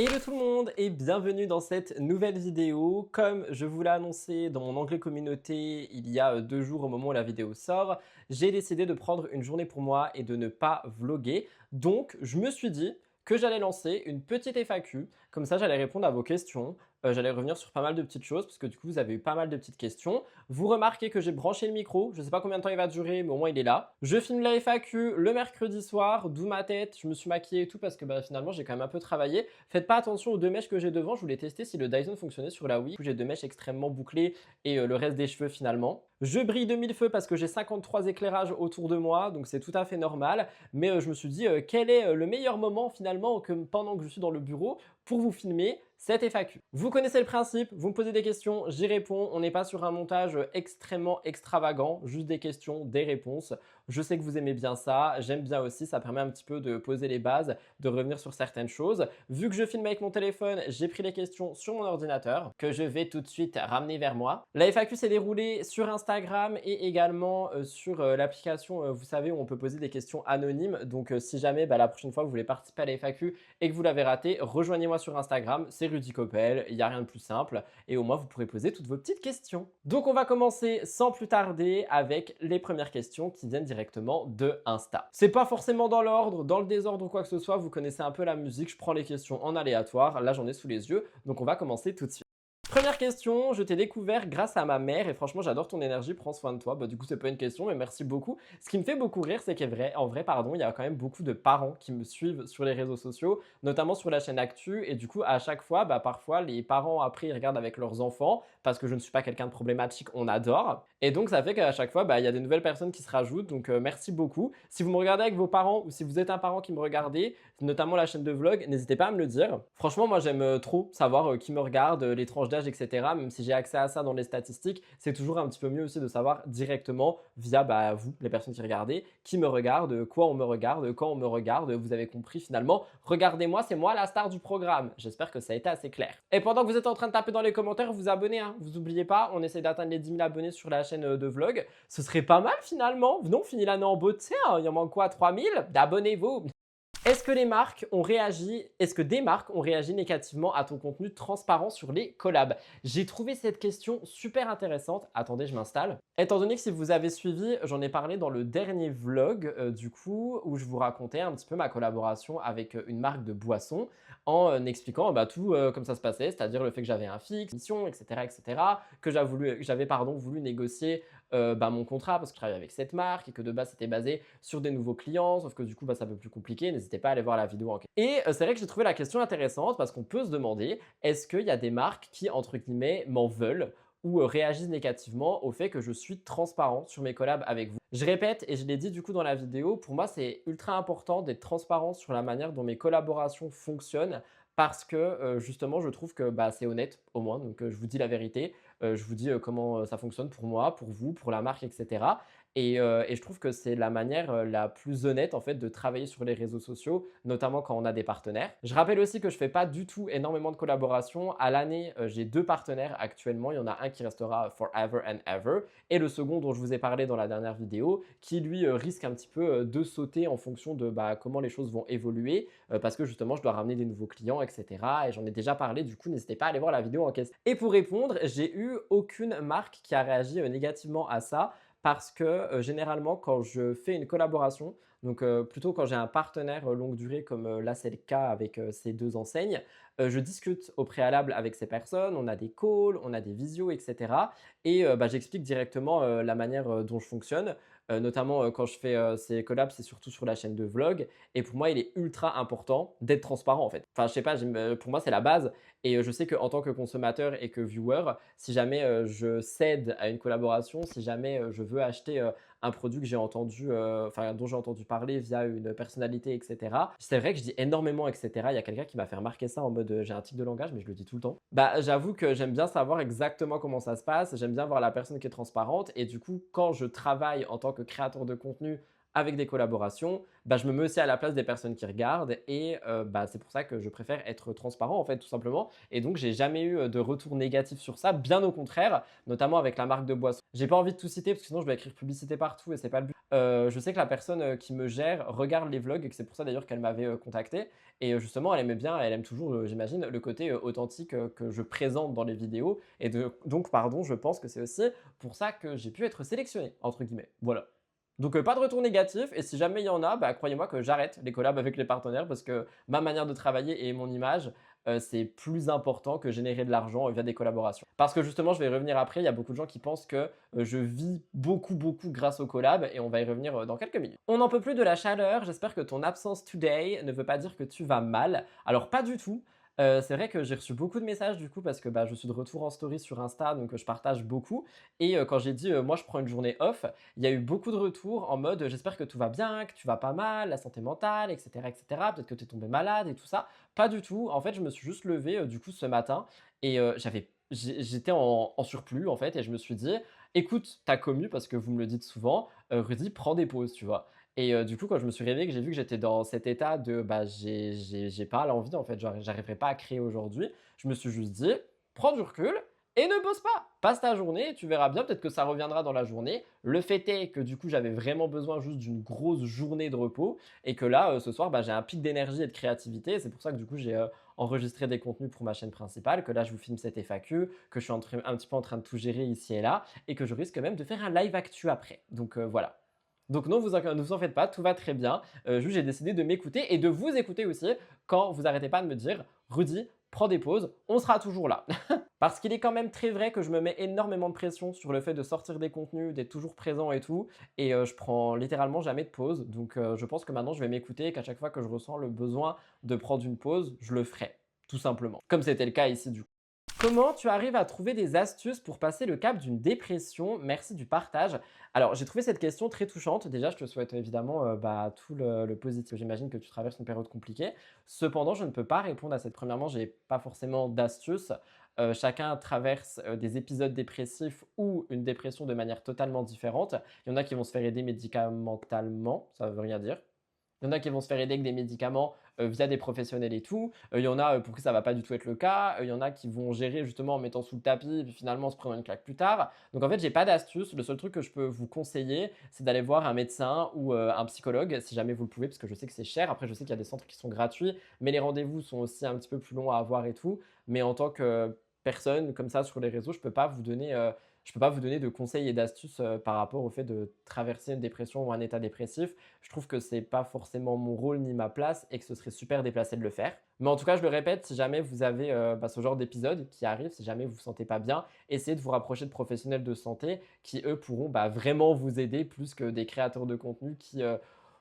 Hello tout le monde et bienvenue dans cette nouvelle vidéo. Comme je vous l'ai annoncé dans mon onglet communauté il y a 2 jours au moment où la vidéo sort, j'ai décidé de prendre une journée pour moi et de ne pas vlogger. Donc je me suis dit que j'allais lancer une petite FAQ, comme ça j'allais répondre à vos questions. J'allais revenir sur pas mal de petites choses parce que du coup vous avez eu pas mal de petites questions. Vous remarquez que j'ai branché le micro, je ne sais pas combien de temps il va durer mais au moins il est là. Je filme la FAQ le mercredi soir, d'où ma tête, je me suis maquillé et tout parce que finalement j'ai quand même un peu travaillé. Faites pas attention aux 2 mèches que j'ai devant, je voulais tester si le Dyson fonctionnait sur la Wii. Du coup j'ai 2 mèches extrêmement bouclées et le reste des cheveux finalement. Je brille de mille feux parce que j'ai 53 éclairages autour de moi, donc c'est tout à fait normal. Mais je me suis dit quel est le meilleur moment finalement que pendant que je suis dans le bureau pour vous filmer cette FAQ. Vous connaissez le principe, vous me posez des questions, j'y réponds. On n'est pas sur un montage extrêmement extravagant, juste des questions, des réponses. Je sais que vous aimez bien ça, j'aime bien aussi, ça permet un petit peu de poser les bases, de revenir sur certaines choses. Vu que je filme avec mon téléphone, j'ai pris les questions sur mon ordinateur que je vais tout de suite ramener vers moi. La FAQ s'est déroulée sur Instagram et également sur l'application, vous savez, où on peut poser des questions anonymes. Donc si jamais la prochaine fois vous voulez participer à la FAQ et que vous l'avez raté, rejoignez-moi sur Instagram, c'est Rudy Coppel, il n'y a rien de plus simple et au moins vous pourrez poser toutes vos petites questions. Donc on va commencer sans plus tarder avec les premières questions qui viennent directement de Insta. C'est pas forcément dans l'ordre, dans le désordre ou quoi que ce soit, vous connaissez un peu la musique, je prends les questions en aléatoire, là j'en ai sous les yeux, donc on va commencer tout de suite. Première question, je t'ai découvert grâce à ma mère et franchement j'adore ton énergie, prends soin de toi. Du coup c'est pas une question mais merci beaucoup. Ce qui me fait beaucoup rire c'est qu'en vrai pardon, il y a quand même beaucoup de parents qui me suivent sur les réseaux sociaux, notamment sur la chaîne Actu et du coup à chaque fois, parfois les parents après ils regardent avec leurs enfants parce que je ne suis pas quelqu'un de problématique, on adore. Et donc ça fait qu'à chaque fois il y a des nouvelles personnes qui se rajoutent donc merci beaucoup. Si vous me regardez avec vos parents ou si vous êtes un parent qui me regardez, notamment la chaîne de vlog, n'hésitez pas à me le dire. Franchement moi j'aime trop savoir qui me regarde, les tranches d'âge etc. Même si j'ai accès à ça dans les statistiques, c'est toujours un petit peu mieux aussi de savoir directement via vous, les personnes qui regardez, qui me regardent, quoi on me regarde, quand on me regarde. Vous avez compris finalement, regardez-moi, c'est moi la star du programme. J'espère que ça a été assez clair. Et pendant que vous êtes en train de taper dans les commentaires, vous abonnez, hein. Vous n'oubliez pas, on essaie d'atteindre les 10 000 abonnés sur la chaîne de vlog. Ce serait pas mal finalement. Non, fini l'année en beauté, hein. Il en manque quoi, 3000? Abonnez-vous. Est-ce que des marques ont réagi négativement à ton contenu transparent sur les collabs? J'ai trouvé cette question super intéressante. Attendez, je m'installe. Étant donné que si vous avez suivi, j'en ai parlé dans le dernier vlog du coup, où je vous racontais un petit peu ma collaboration avec une marque de boisson en expliquant tout comme ça se passait, c'est-à-dire le fait que j'avais un fixe, mission, etc., etc., que j'avais voulu négocier mon contrat parce que je travaille avec cette marque et que de base c'était basé sur des nouveaux clients, sauf que du coup c'est un peu plus compliqué, n'hésitez pas à aller voir la vidéo en question. Et c'est vrai que j'ai trouvé la question intéressante parce qu'on peut se demander, est-ce qu'il y a des marques qui entre guillemets m'en veulent ou réagissent négativement au fait que je suis transparent sur mes collabs avec vous. Je répète et je l'ai dit du coup dans la vidéo, pour moi c'est ultra important d'être transparent sur la manière dont mes collaborations fonctionnent parce que justement je trouve que c'est honnête au moins, donc je vous dis la vérité, je vous dis comment ça fonctionne pour moi, pour vous, pour la marque, etc. Et je trouve que c'est la manière la plus honnête en fait de travailler sur les réseaux sociaux, notamment quand on a des partenaires. Je rappelle aussi que je ne fais pas du tout énormément de collaborations. À l'année, j'ai 2 partenaires actuellement. Il y en a un qui restera forever and ever et le second dont je vous ai parlé dans la dernière vidéo qui lui risque un petit peu de sauter en fonction de comment les choses vont évoluer parce que justement je dois ramener des nouveaux clients, etc. Et j'en ai déjà parlé, du coup n'hésitez pas à aller voir la vidéo en question. Et pour répondre, j'ai eu aucune marque qui a réagi négativement à ça parce que généralement quand je fais une collaboration, donc plutôt quand j'ai un partenaire longue durée comme là c'est le cas avec ces 2 enseignes, je discute au préalable avec ces personnes, on a des calls, on a des visios, etc. Et j'explique directement la manière dont je fonctionne. Notamment quand je fais ces collabs, c'est surtout sur la chaîne de vlog. Et pour moi, il est ultra important d'être transparent en fait. Enfin, je sais pas, pour moi, c'est la base. Et je sais qu'en tant que consommateur et que viewer, si jamais je cède à une collaboration, si jamais je veux acheter un produit que j'ai entendu, dont j'ai entendu parler via une personnalité, etc. C'est vrai que je dis énormément, etc. Il y a quelqu'un qui m'a fait remarquer ça en mode j'ai un tic de langage, mais je le dis tout le temps. J'avoue que j'aime bien savoir exactement comment ça se passe. J'aime bien voir la personne qui est transparente. Et du coup, quand je travaille en tant que créateur de contenu avec des collaborations, bah, je me mets aussi à la place des personnes qui regardent et bah, c'est pour ça que je préfère être transparent en fait tout simplement et donc j'ai jamais eu, de retour négatif sur ça, bien au contraire, notamment avec la marque de boisson. J'ai pas envie de tout citer parce que sinon je vais écrire publicité partout et c'est pas le but. Je sais que la personne, qui me gère regarde les vlogs et que c'est pour ça d'ailleurs qu'elle m'avait, contacté et justement elle aimait bien, elle aime toujours, j'imagine, le côté, authentique, que je présente dans les vidéos et donc pardon, je pense que c'est aussi pour ça que j'ai pu être «sélectionné» entre guillemets. Voilà. Donc pas de retour négatif et si jamais il y en a, bah, croyez-moi que j'arrête les collabs avec les partenaires parce que ma manière de travailler et mon image, c'est plus important que générer de l'argent, via des collaborations. Parce que justement, je vais y revenir après, il y a beaucoup de gens qui pensent que, je vis beaucoup, beaucoup grâce aux collabs et on va y revenir, dans quelques minutes. On n'en peut plus de la chaleur, j'espère que ton absence today ne veut pas dire que tu vas mal. Alors pas du tout. C'est vrai que j'ai reçu beaucoup de messages du coup parce que, bah, je suis de retour en story sur Insta donc je partage beaucoup et quand j'ai dit, «Moi je prends une journée off», il y a eu beaucoup de retours en mode, «J'espère que tout va bien, que tu vas pas mal, la santé mentale et cetera et cetera. Peut-être que tu es tombé malade et tout ça». Pas du tout. En fait, je me suis juste levé, du coup ce matin et j'étais en surplus en fait et je me suis dit: «Écoute ta commu» parce que vous me le dites souvent, «Rudy, prends des pauses», tu vois? Et du coup, quand je me suis réveillé, que j'ai vu que j'étais dans cet état de, bah, j'ai pas l'envie en fait, j'arriverai pas à créer aujourd'hui, je me suis juste dit: «Prends du recul et ne bosse pas. Passe ta journée et tu verras bien, peut-être que ça reviendra dans la journée». Le fait est que du coup, j'avais vraiment besoin juste d'une grosse journée de repos et que là, ce soir, bah, j'ai un pic d'énergie et de créativité et c'est pour ça que du coup, j'ai, enregistré des contenus pour ma chaîne principale, que là, je vous filme cette FAQ, que je suis un petit peu en train de tout gérer ici et là et que je risque même de faire un live actu après. Donc voilà. Donc non, ne vous en faites pas, tout va très bien. Juste j'ai décidé de m'écouter et de vous écouter aussi quand vous arrêtez pas de me dire: «Rudy, prends des pauses, on sera toujours là». Parce qu'il est quand même très vrai que je me mets énormément de pression sur le fait de sortir des contenus, d'être toujours présent et tout et je prends littéralement jamais de pause. Donc je pense que maintenant je vais m'écouter et qu'à chaque fois que je ressens le besoin de prendre une pause, je le ferai, tout simplement. Comme c'était le cas ici du coup. Comment tu arrives à trouver des astuces pour passer le cap d'une dépression? Merci du partage. Alors, j'ai trouvé cette question très touchante. Déjà, je te souhaite évidemment bah, tout le positif. J'imagine que tu traverses une période compliquée. Cependant, je ne peux pas répondre à cette. Premièrement, je n'ai pas forcément d'astuces. Chacun traverse des épisodes dépressifs ou une dépression de manière totalement différente. Il y en a qui vont se faire aider médicamentalement, ça ne veut rien dire. Il y en a qui vont se faire aider avec des médicaments via des professionnels et tout. Il y en a pour qui ça va pas du tout être le cas. Il y en a qui vont gérer justement en mettant sous le tapis et puis finalement en se prenant une claque plus tard. Donc en fait, j'ai pas d'astuce. Le seul truc que je peux vous conseiller, c'est d'aller voir un médecin ou un psychologue si jamais vous le pouvez, parce que je sais que c'est cher. Après, je sais qu'il y a des centres qui sont gratuits, mais les rendez-vous sont aussi un petit peu plus longs à avoir et tout. Mais en tant que personne comme ça sur les réseaux, je peux pas vous donner de conseils et d'astuces par rapport au fait de traverser une dépression ou un état dépressif. Je trouve que c'est pas forcément mon rôle ni ma place et que ce serait super déplacé de le faire. Mais en tout cas, je le répète, si jamais vous avez bah, ce genre d'épisode qui arrive, si jamais vous ne vous sentez pas bien, essayez de vous rapprocher de professionnels de santé qui, eux, pourront bah, vraiment vous aider plus que des créateurs de contenu qui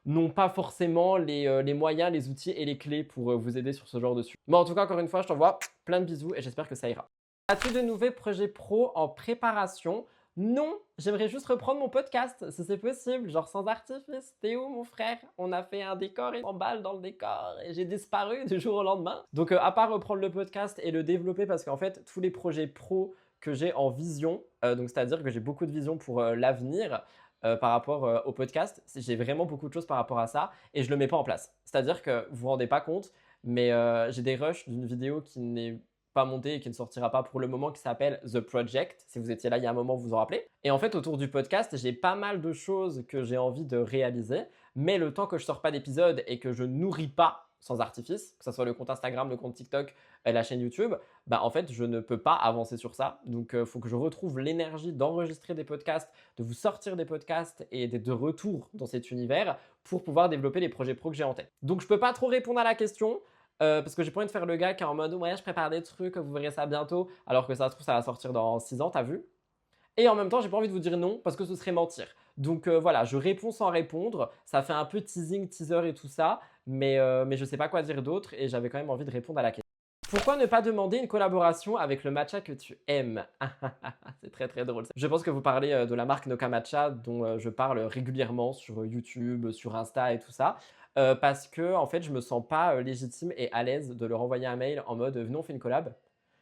n'ont pas forcément les moyens, les outils et les clés pour vous aider sur ce genre de sujet. Mais en tout cas, encore une fois, je t'envoie plein de bisous et j'espère que ça ira. As-tu de nouveaux projets pro en préparation? Non, j'aimerais juste reprendre mon podcast, si c'est possible, genre sans artifice. T'es où mon frère? On a fait un décor et 100 balles dans le décor et j'ai disparu du jour au lendemain. Donc à part reprendre le podcast et le développer parce qu'en fait tous les projets pro que j'ai en vision, donc c'est-à-dire que j'ai beaucoup de vision pour l'avenir par rapport au podcast, j'ai vraiment beaucoup de choses par rapport à ça et je le mets pas en place. C'est-à-dire que vous vous rendez pas compte, mais j'ai des rushs d'une vidéo qui n'est pas monté et qui ne sortira pas pour le moment, qui s'appelle The Project. Si vous étiez là il y a un moment, vous vous en rappelez. Et en fait, autour du podcast, j'ai pas mal de choses que j'ai envie de réaliser, mais le temps que je sors pas d'épisode et que je nourris pas sans artifice, que ce soit le compte Instagram, le compte TikTok, la chaîne YouTube, bah en fait, je ne peux pas avancer sur ça. Donc, il faut que je retrouve l'énergie d'enregistrer des podcasts, de vous sortir des podcasts et d'être de retour dans cet univers pour pouvoir développer les projets pro que j'ai en tête. Donc, je peux pas trop répondre à la question. Parce que j'ai pas envie de faire le gars qui est en mode ouais, je prépare des trucs, vous verrez ça bientôt, alors que ça se trouve, ça va sortir dans 6 ans, t'as vu? Et en même temps, j'ai pas envie de vous dire non parce que ce serait mentir. Donc voilà, je réponds sans répondre. Ça fait un peu teasing, teaser et tout ça, mais je sais pas quoi dire d'autre et j'avais quand même envie de répondre à la question. Pourquoi ne pas demander une collaboration avec le matcha que tu aimes? C'est très très drôle ça. Je pense que vous parlez de la marque Noka Matcha dont je parle régulièrement sur YouTube, sur Insta et tout ça. Parce que en fait, je me sens pas légitime et à l'aise de leur envoyer un mail en mode venez on fait une collab,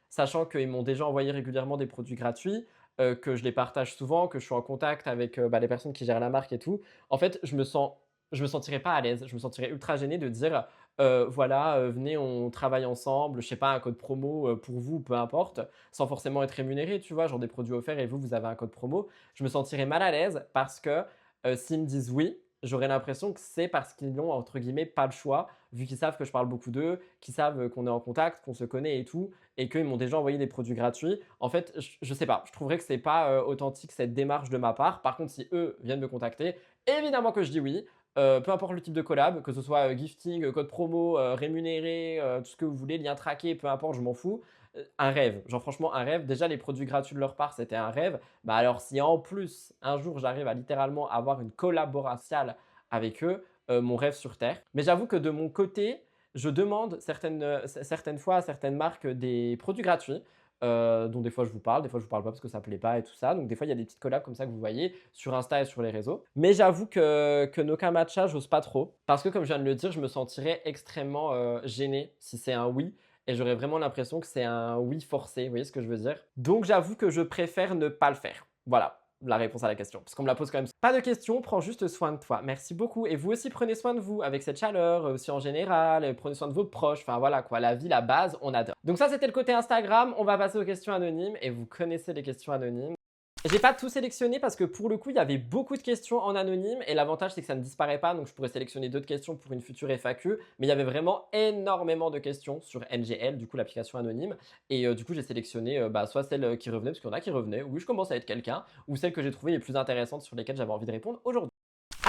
sachant qu'ils m'ont déjà envoyé régulièrement des produits gratuits. que je les partage souvent, que je suis en contact avec les personnes qui gèrent la marque et tout, en fait, je me sentirais pas à l'aise. Je me sentirais ultra gêné de dire voilà, venez, on travaille ensemble, je sais pas, un code promo pour vous, peu importe, sans forcément être rémunéré, tu vois, genre des produits offerts et vous avez un code promo. Je me sentirais mal à l'aise parce que s'ils me disent oui, j'aurais l'impression que c'est parce qu'ils n'ont, entre guillemets, pas le choix, vu qu'ils savent que je parle beaucoup d'eux, qu'ils savent qu'on est en contact, qu'on se connaît et tout, et qu'ils m'ont déjà envoyé des produits gratuits. En fait, je sais pas, je trouverais que c'est pas authentique cette démarche de ma part. Par contre, si eux viennent me contacter, évidemment que je dis oui. Peu importe le type de collab, que ce soit gifting, code promo, rémunéré, tout ce que vous voulez, lien traqué, peu importe, je m'en fous. Un rêve, genre franchement un rêve. Déjà les produits gratuits de leur part, c'était un rêve. Bah alors si en plus un jour j'arrive à littéralement avoir une collaboration avec eux, mon rêve sur terre. Mais j'avoue que de mon côté, je demande certaines fois à certaines marques des produits gratuits. Dont des fois je vous parle, des fois je vous parle pas parce que ça plaît pas et tout ça. Donc des fois il y a des petites collabs comme ça que vous voyez sur Insta et sur les réseaux. Mais j'avoue que Noka Matcha, j'ose pas trop. Parce que comme je viens de le dire, je me sentirais extrêmement gêné si c'est un oui. Et j'aurais vraiment l'impression que c'est un oui forcé, vous voyez ce que je veux dire? Donc j'avoue que je préfère ne pas le faire. Voilà la réponse à la question. Parce qu'on me la pose quand même. Pas de question, prends juste soin de toi. Merci beaucoup. Et vous aussi, prenez soin de vous avec cette chaleur, aussi en général. Prenez soin de vos proches. Enfin voilà quoi, la vie, la base, on adore. Donc ça, c'était le côté Instagram. On va passer aux questions anonymes. Et vous connaissez les questions anonymes. J'ai pas tout sélectionné parce que pour le coup, il y avait beaucoup de questions en anonyme et l'avantage, c'est que ça ne disparaît pas. Donc, je pourrais sélectionner d'autres questions pour une future FAQ. Mais il y avait vraiment énormément de questions sur NGL, du coup, l'application anonyme. Et du coup, j'ai sélectionné soit celles qui revenaient, parce qu'il y en a qui revenaient. Oui, je commence à être quelqu'un. Ou celles que j'ai trouvées les plus intéressantes sur lesquelles j'avais envie de répondre aujourd'hui.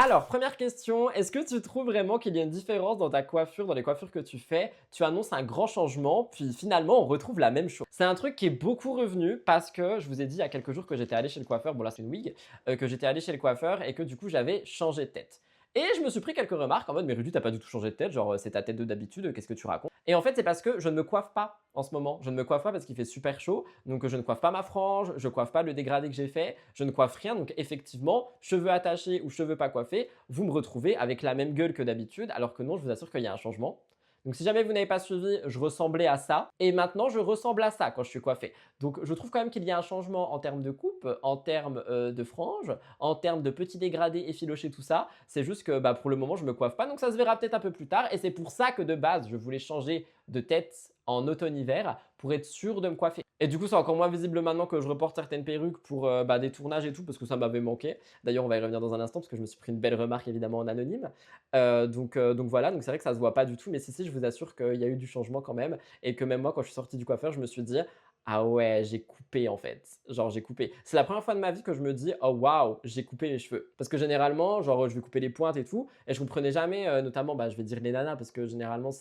Alors, première question, est-ce que tu trouves vraiment qu'il y a une différence dans ta coiffure, dans les coiffures que tu fais? Tu annonces un grand changement, puis finalement, on retrouve la même chose. C'est un truc qui est beaucoup revenu parce que je vous ai dit il y a quelques jours que j'étais allé chez le coiffeur, bon là c'est une wig, que j'étais allé chez le coiffeur et que du coup j'avais changé de tête. Et je me suis pris quelques remarques en mode mais Rudy t'as pas du tout changé de tête, genre c'est ta tête de d'habitude, qu'est-ce que tu racontes? Et en fait c'est parce que je ne me coiffe pas en ce moment, je ne me coiffe pas parce qu'il fait super chaud, donc je ne coiffe pas ma frange, je coiffe pas le dégradé que j'ai fait, je ne coiffe rien, donc effectivement cheveux attachés ou cheveux pas coiffés, vous me retrouvez avec la même gueule que d'habitude, alors que non, je vous assure qu'il y a un changement. Donc si jamais vous n'avez pas suivi, je ressemblais à ça et maintenant je ressemble à ça quand je suis coiffé. Donc je trouve quand même qu'il y a un changement en termes de coupe, en termes de franges, en termes de petits dégradés effilochés, tout ça. C'est juste que pour le moment je me coiffe pas, donc ça se verra peut-être un peu plus tard et c'est pour ça que de base je voulais changer de tête en automne-hiver pour être sûr de me coiffer. Et du coup, c'est encore moins visible maintenant que je reporte certaines perruques pour des tournages et tout, parce que ça m'avait manqué. D'ailleurs, on va y revenir dans un instant, parce que je me suis pris une belle remarque évidemment en anonyme. Donc voilà, donc c'est vrai que ça se voit pas du tout, mais si, je vous assure qu'il y a eu du changement quand même, et que même moi, quand je suis sorti du coiffeur, je me suis dit, ah ouais, j'ai coupé en fait. Genre, j'ai coupé. C'est la première fois de ma vie que je me dis, oh waouh, j'ai coupé les cheveux. Parce que généralement, genre, je vais couper les pointes et tout, et je comprenais jamais, notamment, je vais dire les nanas, parce que généralement,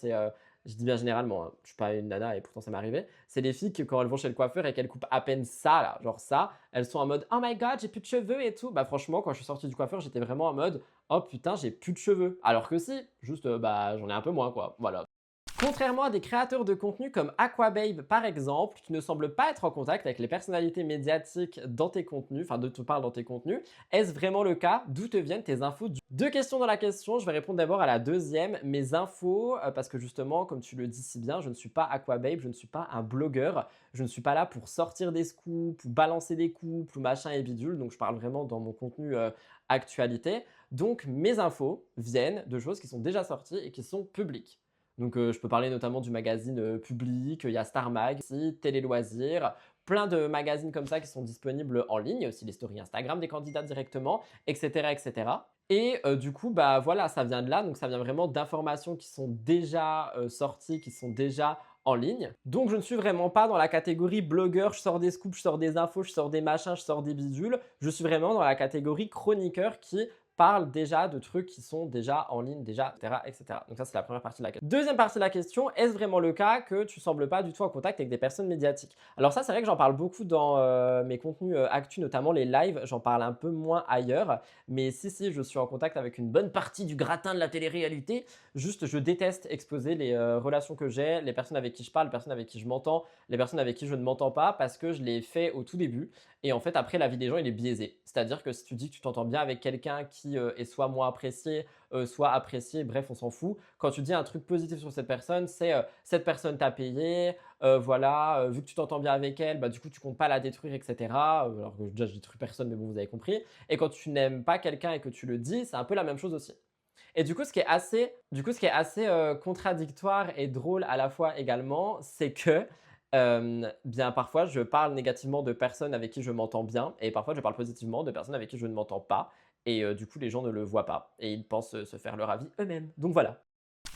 je dis bien généralement, hein, je suis pas une nana et pourtant ça m'est arrivé. C'est les filles que quand elles vont chez le coiffeur et qu'elles coupent à peine ça, là, genre ça, elles sont en mode oh my god, j'ai plus de cheveux et tout. Bah franchement, quand je suis sorti du coiffeur, j'étais vraiment en mode oh putain, j'ai plus de cheveux. Alors que si, juste j'en ai un peu moins quoi. Voilà. Contrairement à des créateurs de contenu comme Aquababe par exemple, qui ne semblent pas être en contact avec les personnalités médiatiques dans tes contenus, enfin de te parler dans tes contenus, est-ce vraiment le cas? D'où te viennent tes infos? Deux questions dans la question, je vais répondre d'abord à la deuxième. Mes infos, parce que justement, comme tu le dis si bien, je ne suis pas Aquababe, je ne suis pas un blogueur, je ne suis pas là pour sortir des scoops, ou balancer des couples, ou machin et bidule, donc je parle vraiment dans mon contenu actualité. Donc mes infos viennent de choses qui sont déjà sorties et qui sont publiques. Donc je peux parler notamment du magazine Public, il y a Star Mag, aussi, Télé Loisirs, plein de magazines comme ça qui sont disponibles en ligne, il y a aussi les stories Instagram des candidats directement, etc. etc. Et du coup, voilà, ça vient de là, donc ça vient vraiment d'informations qui sont déjà sorties, qui sont déjà en ligne. Donc je ne suis vraiment pas dans la catégorie blogueur, je sors des scoops, je sors des infos, je sors des machins, je sors des bidules. Je suis vraiment dans la catégorie chroniqueur qui parle déjà de trucs qui sont déjà en ligne, déjà, etc., etc. Donc ça, c'est la première partie de la question. Deuxième partie de la question, est-ce vraiment le cas que tu sembles pas du tout en contact avec des personnes médiatiques? Alors ça, c'est vrai que j'en parle beaucoup dans mes contenus actu, notamment les lives, j'en parle un peu moins ailleurs, mais si, je suis en contact avec une bonne partie du gratin de la télé-réalité. Juste, je déteste exposer les relations que j'ai, les personnes avec qui je parle, les personnes avec qui je m'entends, les personnes avec qui je ne m'entends pas, parce que je l'ai fait au tout début Et en fait, après, la vie des gens, il est biaisé. C'est-à-dire que si tu dis que tu t'entends bien avec quelqu'un qui est soit moins apprécié, soit apprécié, bref, on s'en fout. Quand tu dis un truc positif sur cette personne, c'est cette personne t'a payé, voilà, vu que tu t'entends bien avec elle, bah, du coup, tu comptes pas la détruire, etc. Alors que déjà, je détruis personne, mais bon, vous avez compris. Et quand tu n'aimes pas quelqu'un et que tu le dis, c'est un peu la même chose aussi. Et du coup, ce qui est assez contradictoire et drôle à la fois également, c'est que bien parfois je parle négativement de personnes avec qui je m'entends bien et parfois je parle positivement de personnes avec qui je ne m'entends pas et du coup les gens ne le voient pas et ils pensent se faire leur avis eux-mêmes. Donc voilà.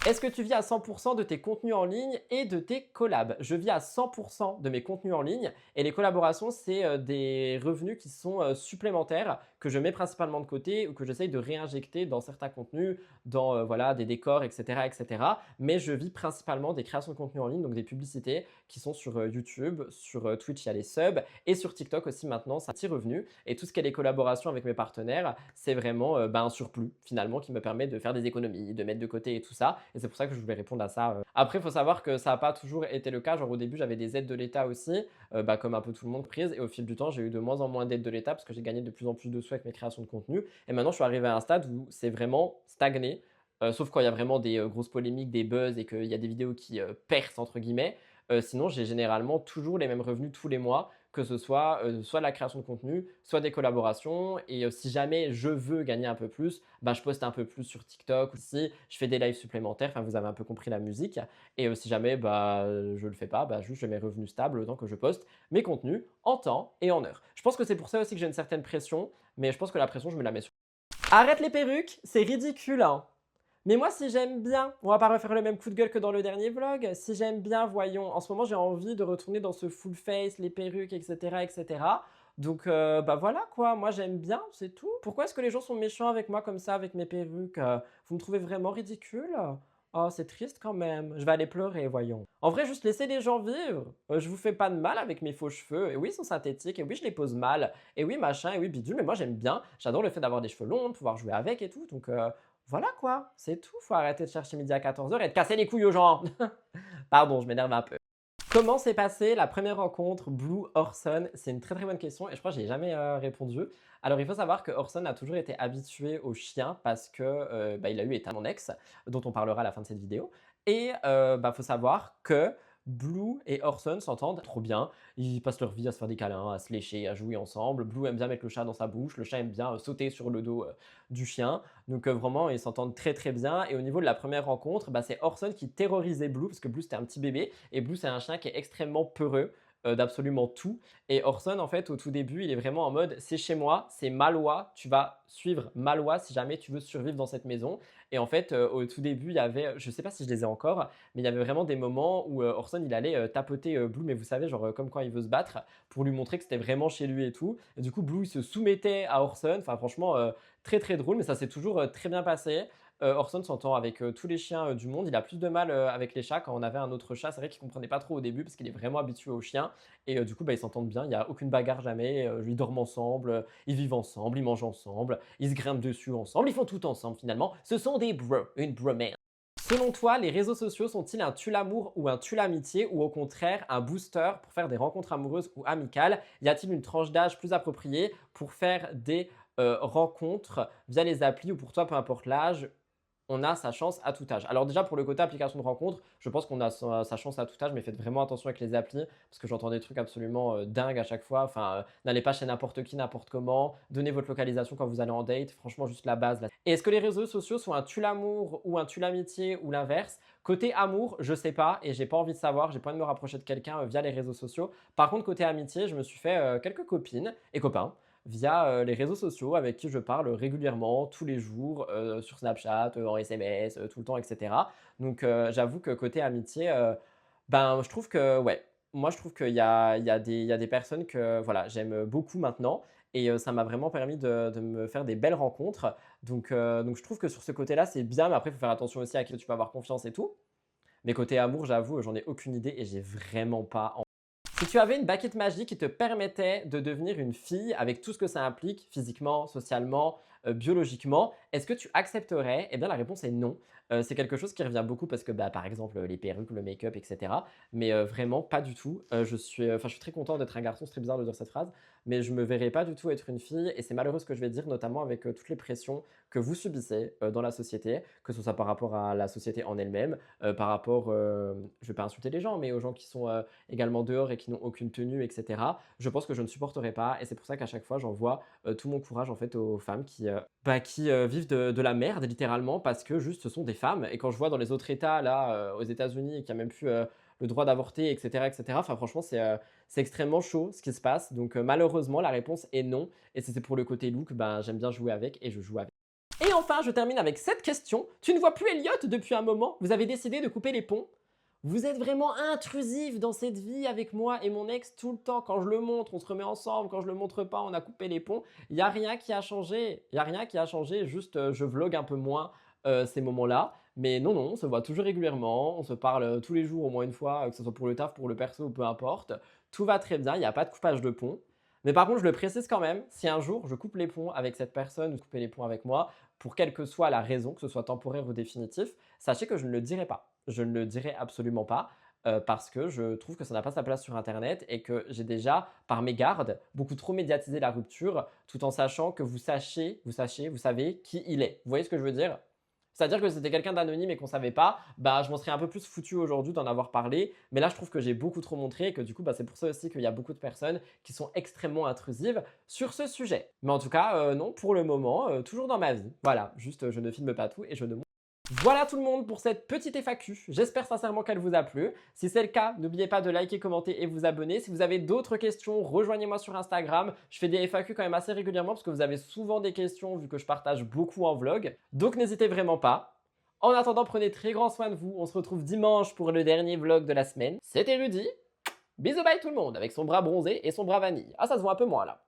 Est-ce que tu vis à 100% de tes contenus en ligne et de tes collabs? Je vis à 100% de mes contenus en ligne et les collaborations, c'est des revenus qui sont supplémentaires que je mets principalement de côté ou que j'essaye de réinjecter dans certains contenus, dans voilà, des décors, etc., etc. Mais je vis principalement des créations de contenu en ligne, donc des publicités qui sont sur YouTube, sur Twitch, il y a les subs et sur TikTok aussi maintenant, c'est un petit revenu. Et tout ce qui est les collaborations avec mes partenaires, c'est vraiment un surplus finalement qui me permet de faire des économies, de mettre de côté et tout ça. Et c'est pour ça que je voulais répondre à ça. Après, il faut savoir que ça n'a pas toujours été le cas. Genre au début, j'avais des aides de l'État aussi, comme un peu tout le monde prise. Et au fil du temps, j'ai eu de moins en moins d'aides de l'État parce que j'ai gagné de plus en plus de sous avec mes créations de contenu. Et maintenant, je suis arrivé à un stade où c'est vraiment stagné. Sauf quand il y a vraiment des grosses polémiques, des buzz et qu'il y a des vidéos qui percent entre guillemets. Sinon, j'ai généralement toujours les mêmes revenus tous les mois, que ce soit soit de la création de contenu, soit des collaborations. Et si jamais je veux gagner un peu plus, bah, je poste un peu plus sur TikTok aussi, je fais des lives supplémentaires, enfin vous avez un peu compris la musique. Et si jamais bah, je ne le fais pas, bah, juste je mets revenus stables le temps que je poste mes contenus en temps et en heure. Je pense que c'est pour ça aussi que j'ai une certaine pression, mais je pense que la pression, je me la mets sur. Arrête les perruques, c'est ridicule, hein. Mais moi, si j'aime bien, on va pas refaire le même coup de gueule que dans le dernier vlog. Si j'aime bien, voyons, en ce moment, j'ai envie de retourner dans ce full face, les perruques, etc., etc. Donc, bah voilà quoi, moi j'aime bien, c'est tout. Pourquoi est-ce que les gens sont méchants avec moi comme ça, avec mes perruques? Vous me trouvez vraiment ridicule? Oh, c'est triste quand même. Je vais aller pleurer, voyons. En vrai, juste laissez les gens vivre. Je vous fais pas de mal avec mes faux cheveux. Et oui, ils sont synthétiques. Et oui, je les pose mal. Et oui, machin. Et oui, bidule. Mais moi, j'aime bien. J'adore le fait d'avoir des cheveux longs, de pouvoir jouer avec et tout. Donc, voilà quoi. C'est tout. Faut arrêter de chercher midi à 14h et de casser les couilles aux gens. Pardon, je m'énerve un peu. Comment s'est passée la première rencontre Blue Orson? C'est une très très bonne question et je crois que j'ai jamais répondu. Alors il faut savoir que Orson a toujours été habitué aux chiens parce que bah, il a eu éteint mon ex, dont on parlera à la fin de cette vidéo. Et bah, faut savoir que Blue et Orson s'entendent trop bien. Ils passent leur vie à se faire des câlins, à se lécher, à jouer ensemble. Blue aime bien mettre le chat dans sa bouche, le chat aime bien sauter sur le dos du chien. Donc vraiment, ils s'entendent très très bien. Et au niveau de la première rencontre, bah, c'est Orson qui terrorisait Blue parce que Blue c'était un petit bébé et Blue c'est un chien qui est extrêmement peureux d'absolument tout. Et Orson, en fait, au tout début, il est vraiment en mode c'est chez moi, c'est ma loi, tu vas suivre ma loi si jamais tu veux survivre dans cette maison. Et en fait, au tout début, il y avait, je sais pas si je les ai encore, mais il y avait vraiment des moments où Orson il allait tapoter Blue, mais vous savez, genre comme quand il veut se battre, pour lui montrer que c'était vraiment chez lui et tout. Et du coup, Blue il se soumettait à Orson. Enfin, franchement, très très drôle, mais ça s'est toujours très bien passé. Orson s'entend avec tous les chiens du monde. Il a plus de mal avec les chats. Quand on avait un autre chat, c'est vrai qu'il comprenait pas trop au début parce qu'il est vraiment habitué aux chiens. Et du coup, bah, ils s'entendent bien. Il n'y a aucune bagarre jamais. Ils dorment ensemble, ils vivent ensemble, ils mangent ensemble, ils se grimpent dessus ensemble. Ils font tout ensemble finalement. Ce sont des bros, une bromance. Selon toi, les réseaux sociaux sont-ils un tue-l'amour ou un tue-l'amitié ou au contraire un booster pour faire des rencontres amoureuses ou amicales? Y a-t-il une tranche d'âge plus appropriée pour faire des rencontres via les applis ou pour toi, peu importe l'âge, on a sa chance à tout âge. Alors déjà pour le côté application de rencontre, je pense qu'on a sa chance à tout âge, mais faites vraiment attention avec les applis, parce que j'entends des trucs absolument dingues à chaque fois. Enfin, n'allez pas chez n'importe qui, n'importe comment, donnez votre localisation quand vous allez en date, franchement juste la base. Là. Et est-ce que les réseaux sociaux sont un tue-l'amour ou un tue-l'amitié ou l'inverse? Côté amour, je sais pas et j'ai pas envie de savoir, j'ai pas envie de me rapprocher de quelqu'un via les réseaux sociaux. Par contre, côté amitié, je me suis fait quelques copines et copains via les réseaux sociaux avec qui je parle régulièrement, tous les jours, sur Snapchat, en SMS, tout le temps, etc. Donc j'avoue que côté amitié, ben, je trouve que ouais, moi je trouve qu'il y a des personnes que voilà, j'aime beaucoup maintenant et ça m'a vraiment permis de me faire des belles rencontres. Donc je trouve que sur ce côté-là, c'est bien, mais après il faut faire attention aussi à qui tu peux avoir confiance et tout. Mais côté amour, j'avoue, j'en ai aucune idée et j'ai vraiment pas. Si tu avais une baguette magique qui te permettait de devenir une fille avec tout ce que ça implique physiquement, socialement, biologiquement, est-ce que tu accepterais? Eh bien, la réponse est non. C'est quelque chose qui revient beaucoup parce que, bah, par exemple, les perruques, le make-up et cetera. Mais vraiment pas du tout. Je suis très content d'être un garçon, c'est très bizarre de dire cette phrase, mais je me verrai pas du tout être une fille et c'est malheureux ce que je vais dire, notamment avec, toutes les pressions que vous subissez, dans la société, que ce soit par rapport à la société en elle-même, par rapport, je vais pas insulter les gens, mais aux gens qui sont, également dehors et qui n'ont aucune tenue et cetera. Je pense que je ne supporterai pas et c'est pour ça qu'à chaque fois j'envoie, tout mon courage en fait aux femmes qui vivent de la merde littéralement parce que juste ce sont des femmes et quand je vois dans les autres États là, aux États-Unis qu'il y a même plus, le droit d'avorter et cetera, enfin franchement c'est extrêmement chaud ce qui se passe donc malheureusement la réponse est non et si c'est pour le côté look, ben, j'aime bien jouer avec et je joue avec. Et enfin, je termine avec cette question. Tu ne vois plus Elliot depuis un moment? Vous avez décidé de couper les ponts? Vous êtes vraiment intrusif dans cette vie avec moi et mon ex tout le temps. Quand je le montre, on se remet ensemble. Quand je le montre pas, on a coupé les ponts. Il n'y a rien qui a changé. Il n'y a rien qui a changé. Juste, je vlog un peu moins ces moments-là. Mais non, non, on se voit toujours régulièrement. On se parle tous les jours au moins une fois, que ce soit pour le taf, pour le perso ou peu importe. Tout va très bien. Il n'y a pas de coupage de pont. Mais par contre, je le précise quand même, si un jour je coupe les ponts avec cette personne ou couper les ponts avec moi, pour quelle que soit la raison, que ce soit temporaire ou définitif, sachez que je ne le dirai pas. Je ne le dirai absolument pas parce que je trouve que ça n'a pas sa place sur Internet et que j'ai déjà, par mégarde, beaucoup trop médiatisé la rupture tout en sachant que vous savez qui il est. Vous voyez ce que je veux dire? C'est-à-dire que si c'était quelqu'un d'anonyme et qu'on ne savait pas, bah, je m'en serais un peu plus foutu aujourd'hui d'en avoir parlé. Mais là, je trouve que j'ai beaucoup trop montré et que du coup, bah, c'est pour ça aussi qu'il y a beaucoup de personnes qui sont extrêmement intrusives sur ce sujet. Mais en tout cas, non, pour le moment, toujours dans ma vie. Voilà, juste je ne filme pas tout et je ne montre. Voilà tout le monde pour cette petite FAQ. J'espère sincèrement qu'elle vous a plu. Si c'est le cas, n'oubliez pas de liker, commenter et vous abonner. Si vous avez d'autres questions, rejoignez-moi sur Instagram. Je fais des FAQ quand même assez régulièrement parce que vous avez souvent des questions vu que je partage beaucoup en vlog. Donc n'hésitez vraiment pas. En attendant, prenez très grand soin de vous. On se retrouve dimanche pour le dernier vlog de la semaine. C'était Rudy. Bisous bye tout le monde avec son bras bronzé et son bras vanille. Ah, ça se voit un peu moins là.